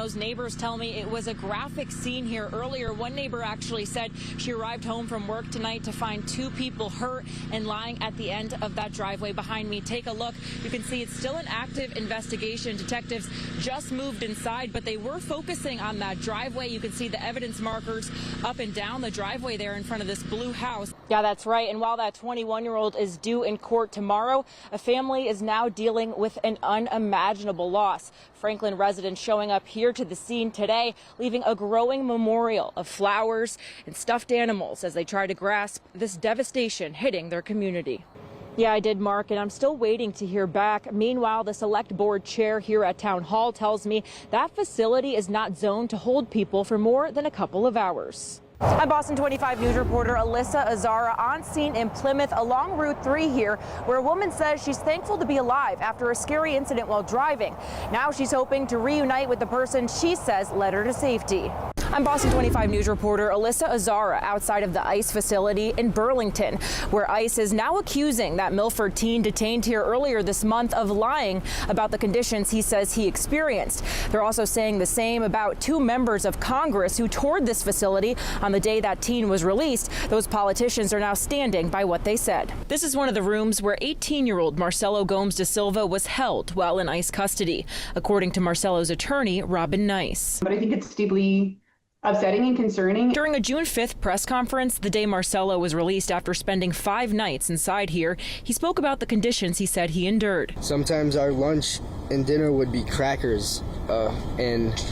Marcello's neighbors tell me it was a graphic scene here earlier. One neighbor actually said she arrived home from work tonight to find 2 people hurt and lying at the end of that driveway behind me. Take a look. You can see it's still an active investigation. Detectives just moved inside, but they were focusing on that driveway. You can see the evidence markers up and down the driveway there in front of this blue house. Yeah, that's right. And while that 21-year-old is due in court tomorrow, a family is now dealing with an unimaginable loss. Franklin residents showing up here to the scene today, leaving a growing memorial of flowers and stuffed animals as they try to grasp this devastation hitting their community. Yeah, I did, Mark, and I'm still waiting to hear back. Meanwhile, the select board chair here at Town Hall tells me that facility is not zoned to hold people for more than a couple of hours. I'm Boston 25 News reporter Alyssa Azzara on scene in Plymouth along Route 3 here, where a woman says she's thankful to be alive after a scary incident while driving. Now she's hoping to reunite with the person she says led her to safety. I'm Boston 25 News reporter Alyssa Azzara outside of the ICE facility in Burlington, where ICE is now accusing that Milford teen detained here earlier this month of lying about the conditions he says he experienced. They're also saying the same about 2 members of Congress who toured this facility on the day that teen was released. Those politicians are now standing by what they said. This is one of the rooms where 18-year-old Marcelo Gomes da Silva was held while in ICE custody, according to Marcelo's attorney, Robin Nice. But I think it's deeply upsetting and concerning. During a June 5th press conference, the day Marcelo was released after spending 5 nights inside here, he spoke about the conditions he said he endured. Sometimes our lunch and dinner would be crackers, and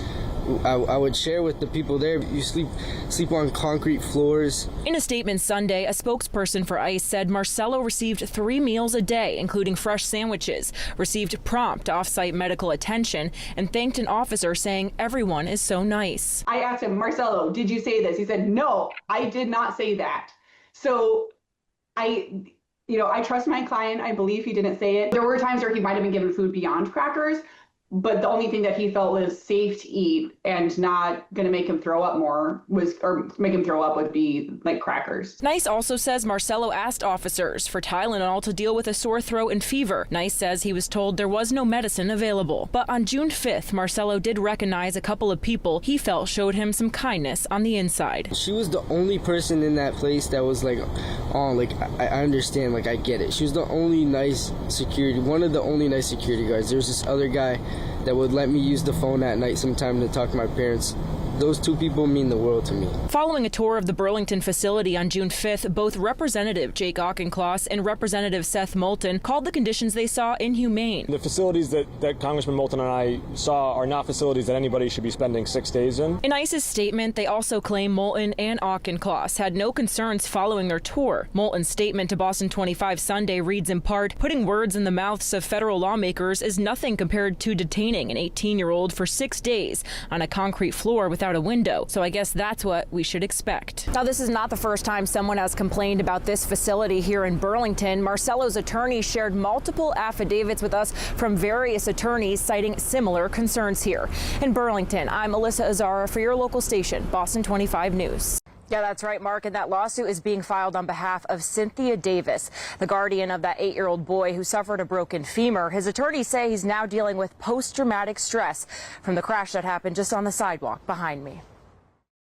I would share with the people there. You sleep on concrete floors. In a statement Sunday, a spokesperson for ICE said Marcelo received 3 meals a day, including fresh sandwiches, received prompt off-site medical attention, and thanked an officer saying everyone is so nice. I asked him, Marcelo, did you say this? He said, no, I did not say that. So I trust my client. I believe he didn't say it. There were times where he might have been given food beyond crackers, but the only thing that he felt was safe to eat and not going to make him throw up would be like crackers. Nice also says Marcelo asked officers for Tylenol to deal with a sore throat and fever. Nice says he was told there was no medicine available. But on June 5th, Marcelo did recognize a couple of people he felt showed him some kindness on the inside. She was the only person in that place that was like, I understand, like I get it. She was the only nice security, one of the only nice security guards. There was this other guy that would let me use the phone at night sometime to talk to my parents. Those 2 people mean the world to me. Following a tour of the Burlington facility on June 5th, both Representative Jake Auchincloss and Representative Seth Moulton called the conditions they saw inhumane. The facilities that Congressman Moulton and I saw are not facilities that anybody should be spending 6 days in. In ICE's statement, they also claim Moulton and Auchincloss had no concerns following their tour. Moulton's statement to Boston 25 Sunday reads in part, putting words in the mouths of federal lawmakers is nothing compared to detaining an 18-year-old for 6 days on a concrete floor without a window. So I guess that's what we should expect. Now, this is not the first time someone has complained about this facility here in Burlington. Marcelo's attorney shared multiple affidavits with us from various attorneys citing similar concerns here. In Burlington, I'm Alyssa Azzara for your local station, Boston 25 News. Yeah, that's right, Mark, and that lawsuit is being filed on behalf of Cynthia Davis, the guardian of that 8-year-old boy who suffered a broken femur. His attorneys say he's now dealing with post-traumatic stress from the crash that happened just on the sidewalk behind me.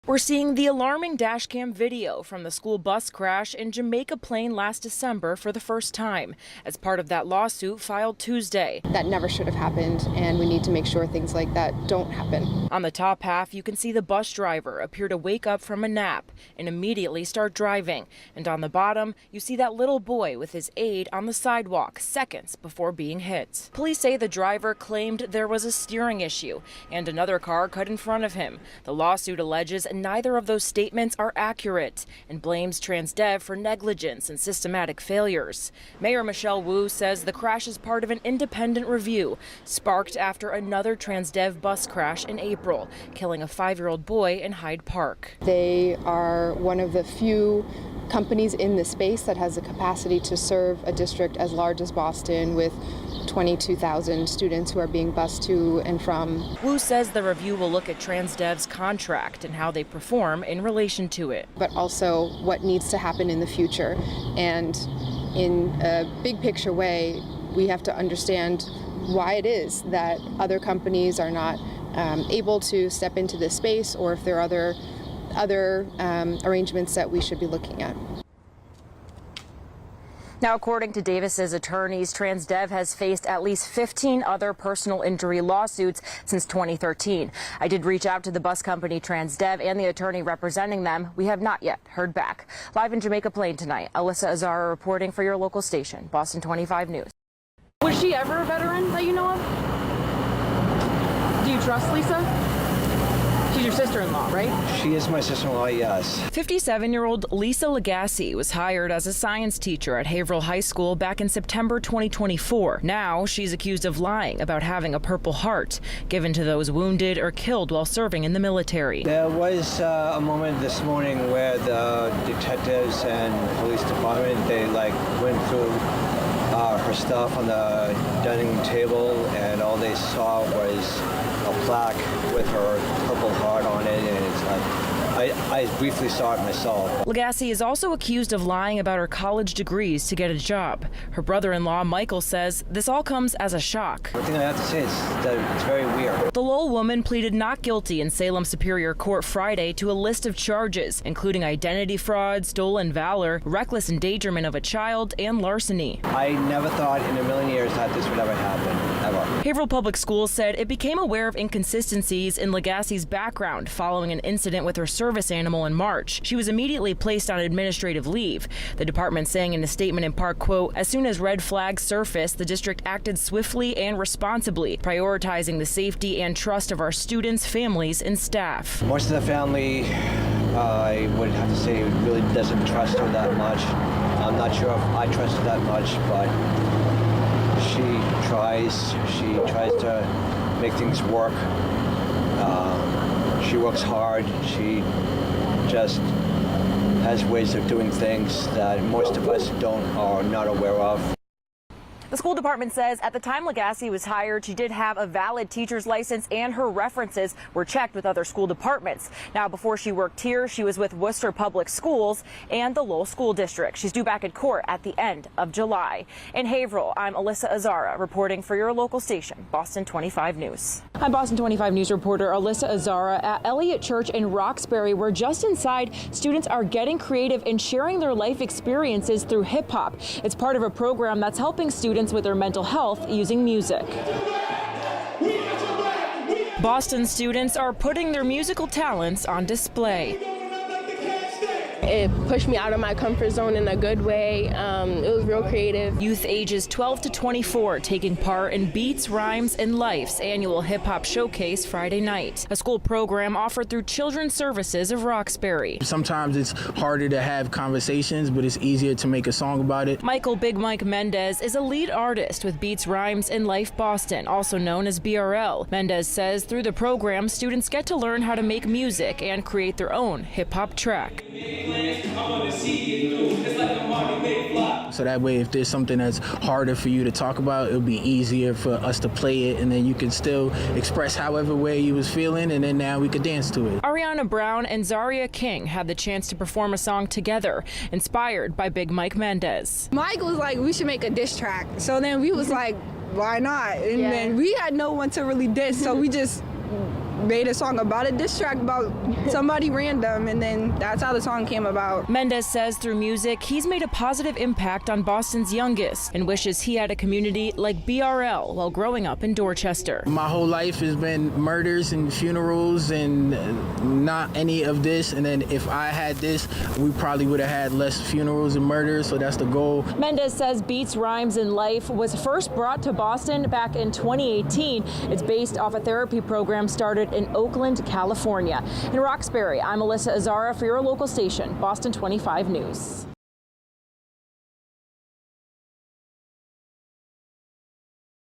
We're seeing the alarming dashcam video from the school bus crash in Jamaica Plain last December for the first time, as part of that lawsuit filed Tuesday. That never should have happened, and we need to make sure things like that don't happen. On the top half, you can see the bus driver appear to wake up from a nap and immediately start driving. And on the bottom, you see that little boy with his aide on the sidewalk seconds before being hit. Police say the driver claimed there was a steering issue and another car cut in front of him. The lawsuit alleges neither of those statements are accurate and blames Transdev for negligence and systematic failures. Mayor Michelle Wu says the crash is part of an independent review sparked after another Transdev bus crash in April, killing a 5-year-old boy in Hyde Park. They are one of the few companies in the space that has the capacity to serve a district as large as Boston with 22,000 students who are being bused to and from. Wu says the review will look at Transdev's contract and how they perform in relation to it. But also what needs to happen in the future. And in a big picture way, we have to understand why it is that other companies are not able to step into this space, or if there are other arrangements that we should be looking at. Now, according to Davis's attorneys, Transdev has faced at least 15 other personal injury lawsuits since 2013. I did reach out to the bus company Transdev and the attorney representing them. We have not yet heard back. Live in Jamaica Plain tonight, Alyssa Azzara reporting for your local station, Boston 25 News. Was she ever a veteran that you know of? Do you trust Lisa? She's your sister-in-law, right? She is my sister-in-law, yes. 57-year-old Lisa Legassi was hired as a science teacher at Haverhill High School back in September 2024. Now she's accused of lying about having a Purple Heart given to those wounded or killed while serving in the military. There was a moment this morning where the detectives and police department, they went through her stuff on the dining table, and all they saw was a plaque with her Purple Heart on it, and it's I briefly saw it myself. Legassi is also accused of lying about her college degrees to get a job. Her brother-in-law, Michael, says this all comes as a shock. The thing I have to say is that it's very weird. The Lowell woman pleaded not guilty in Salem Superior Court Friday to a list of charges, including identity fraud, stolen valor, reckless endangerment of a child, and larceny. I never thought in a million years that this would ever happen, ever. Haverhill Public Schools said it became aware of inconsistencies in Legassi's background following an incident with her service animal in March. She was immediately placed on administrative leave. The department saying in a statement in part, quote, as soon as red flags surfaced, the district acted swiftly and responsibly, prioritizing the safety and trust of our students, families, and staff. Most of the family, I would have to say, really doesn't trust her that much. I'm not sure if I trust her that much, but she tries to make things work. She works hard. She just has ways of doing things that most of us are not aware of. The school department says at the time Legassi was hired, she did have a valid teacher's license and her references were checked with other school departments. Now, before she worked here, she was with Worcester Public Schools and the Lowell School District. She's due back in court at the end of July. In Haverhill, I'm Alyssa Azzara reporting for your local station, Boston 25 News. I'm Boston 25 News reporter Alyssa Azzara at Elliott Church in Roxbury, where just inside, students are getting creative and sharing their life experiences through hip hop. It's part of a program that's helping students with their mental health using music. Boston students are putting their musical talents on display. It pushed me out of my comfort zone in a good way. It was real creative. Youth ages 12 to 24 taking part in Beats, Rhymes, and Life's annual hip-hop showcase Friday night, a school program offered through Children's Services of Roxbury. Sometimes it's harder to have conversations, but it's easier to make a song about it. Michael Big Mike Mendez is a lead artist with Beats, Rhymes, and Life Boston, also known as BRL. Mendez says through the program, students get to learn how to make music and create their own hip-hop track. So that way, if there's something that's harder for you to talk about, it'll be easier for us to play it, and then you can still express however way you was feeling, and then now we could dance to it. Ariana Brown and Zaria King had the chance to perform a song together, inspired by Big Mike Mendez. Mike was like, we should make a diss track. So then we was like, why not? And then we had no one to really diss, so we just made a song about a diss track about somebody random, and then that's how the song came about. Mendez says through music, he's made a positive impact on Boston's youngest and wishes he had a community like BRL while growing up in Dorchester. My whole life has been murders and funerals and not any of this, and then if I had this, we probably would have had less funerals and murders, so that's the goal. Mendez says Beats, Rhymes, and Life was first brought to Boston back in 2018. It's based off a therapy program started in Oakland, California. In Roxbury, I'm Alyssa Azzara for your local station, Boston 25 News.